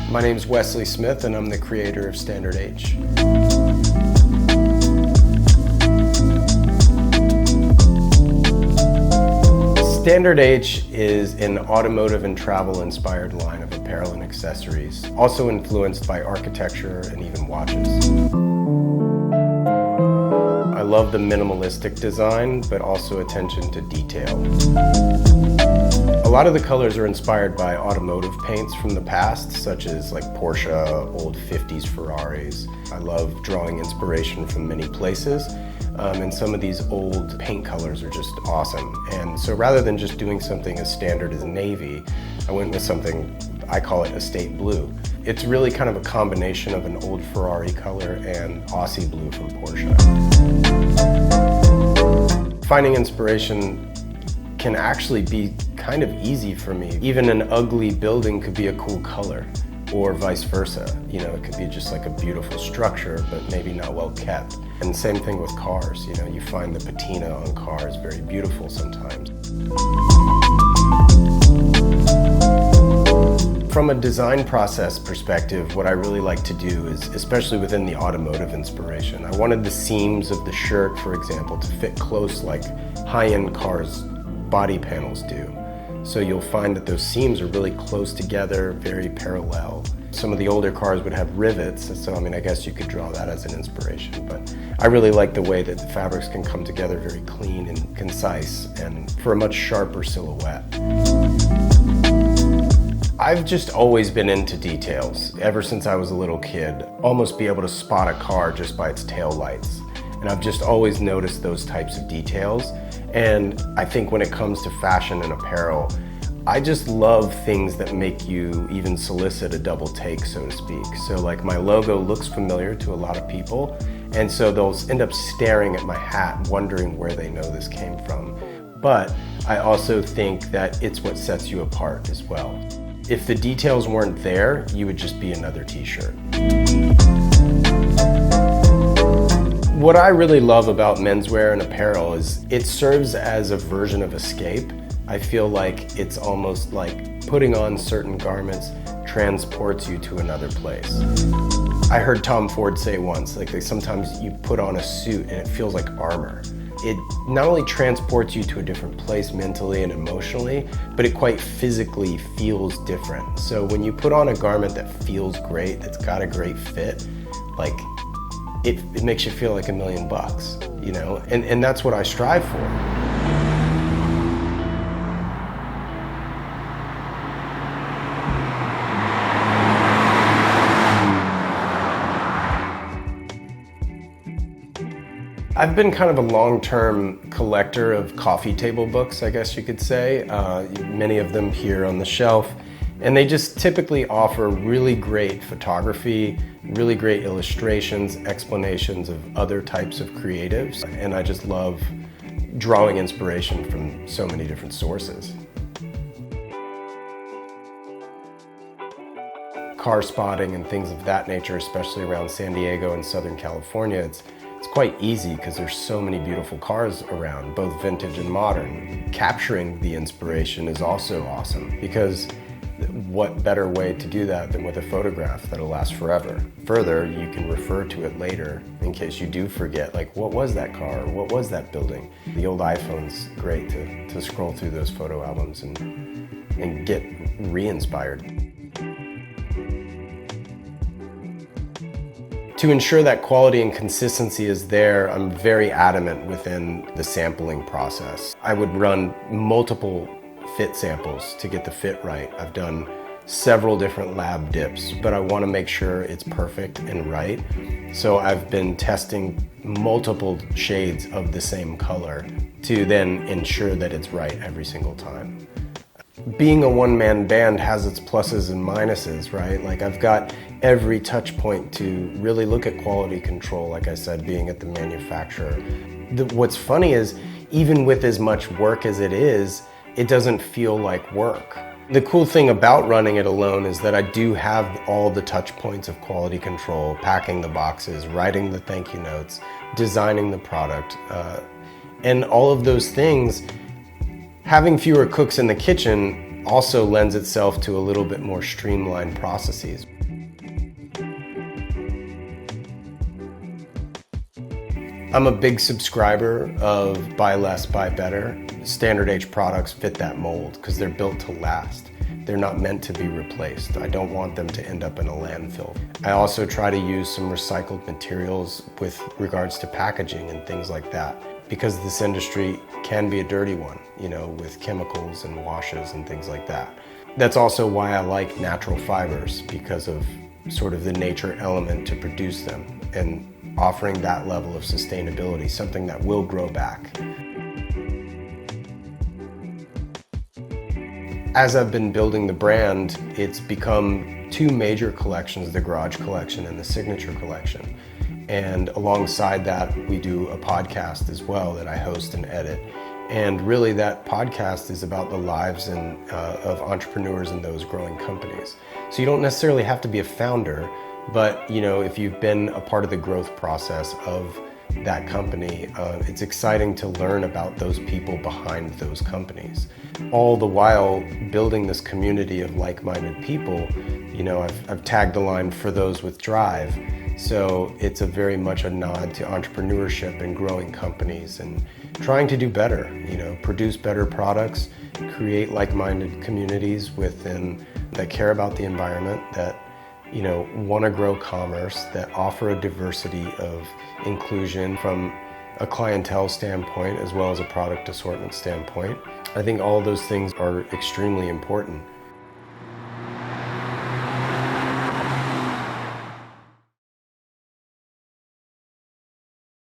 My name's Wesley Smith, and I'm the creator of Standard H. Standard H is an automotive and travel-inspired line of apparel and accessories, also influenced by architecture and even watches. I love the minimalistic design, but also attention to detail. A lot of the colors are inspired by automotive paints from the past, such as like Porsche, old 50s Ferraris. I love drawing inspiration from many places, and some of these old paint colors are just awesome. And so rather than just doing something as standard as navy, I went with something, I call it estate blue. It's really kind of a combination of an old Ferrari color and Aussie blue from Porsche. Finding inspiration can actually be kind of easy for me. Even an ugly building could be a cool color, or vice versa. You know, it could be just like a beautiful structure, but maybe not well kept. And same thing with cars. You know, you find the patina on cars very beautiful sometimes. From a design process perspective, what I really like to do is, especially within the automotive inspiration, I wanted the seams of the shirt, for example, to fit close like high-end cars' body panels do. So you'll find that those seams are really close together, very parallel. Some of the older cars would have rivets, so I mean, I guess you could draw that as an inspiration, but I really like the way that the fabrics can come together very clean and concise and for a much sharper silhouette. I've just always been into details. Ever since I was a little kid, almost be able to spot a car just by its tail lights. And I've just always noticed those types of details. And I think when it comes to fashion and apparel, I just love things that make you even solicit a double take, so to speak. So like my logo looks familiar to a lot of people, and so they'll end up staring at my hat, wondering where they know this came from. But I also think that it's what sets you apart as well. If the details weren't there, you would just be another t-shirt. What I really love about menswear and apparel is it serves as a version of escape. I feel like it's almost like putting on certain garments transports you to another place. I heard Tom Ford say once, like sometimes you put on a suit and it feels like armor. It not only transports you to a different place mentally and emotionally, but it quite physically feels different. So when you put on a garment that feels great, that's got a great fit, like it makes you feel like $1 million, you know? And that's what I strive for. I've been kind of a long-term collector of coffee table books, I guess you could say. Many of them here on the shelf. And they just typically offer really great photography, really great illustrations, explanations of other types of creatives. And I just love drawing inspiration from so many different sources. Car spotting and things of that nature, especially around San Diego and Southern California, it's quite easy because there's so many beautiful cars around, both vintage and modern. Capturing the inspiration is also awesome because what better way to do that than with a photograph that'll last forever. Further, you can refer to it later in case you do forget, like what was that car, or what was that building? The old iPhone's great to scroll through those photo albums and get re-inspired. To ensure that quality and consistency is there, I'm very adamant within the sampling process. I would run multiple fit samples to get the fit right. I've done several different lab dips, but I want to make sure it's perfect and right. So I've been testing multiple shades of the same color to then ensure that it's right every single time. Being a one-man band has its pluses and minuses, right? Like I've got every touch point to really look at quality control, like I said, being at the manufacturer. What's funny is even with as much work as it is, it doesn't feel like work. The cool thing about running it alone is that I do have all the touch points of quality control, packing the boxes, writing the thank you notes, designing the product, and all of those things. Having fewer cooks in the kitchen also lends itself to a little bit more streamlined processes. I'm a big subscriber of buy less, buy better. Standard age products fit that mold because they're built to last. They're not meant to be replaced. I don't want them to end up in a landfill. I also try to use some recycled materials with regards to packaging and things like that, because this industry can be a dirty one, with chemicals and washes and things like that. That's also why I like natural fibers, because of sort of the nature element to produce them and offering that level of sustainability, something that will grow back. As I've been building the brand, it's become two major collections, the Garage Collection and the Signature Collection. And alongside that, we do a podcast as well that I host and edit. And really that podcast is about the lives of entrepreneurs and those growing companies. So you don't necessarily have to be a founder, but if you've been a part of the growth process of that company, it's exciting to learn about those people behind those companies. All the while building this community of like-minded people, I've tagged the line for those with drive. So it's very much a nod to entrepreneurship and growing companies and trying to do better, produce better products, create like-minded communities within that care about the environment, that want to grow commerce, that offer a diversity of inclusion from a clientele standpoint as well as a product assortment standpoint. I think all those things are extremely important.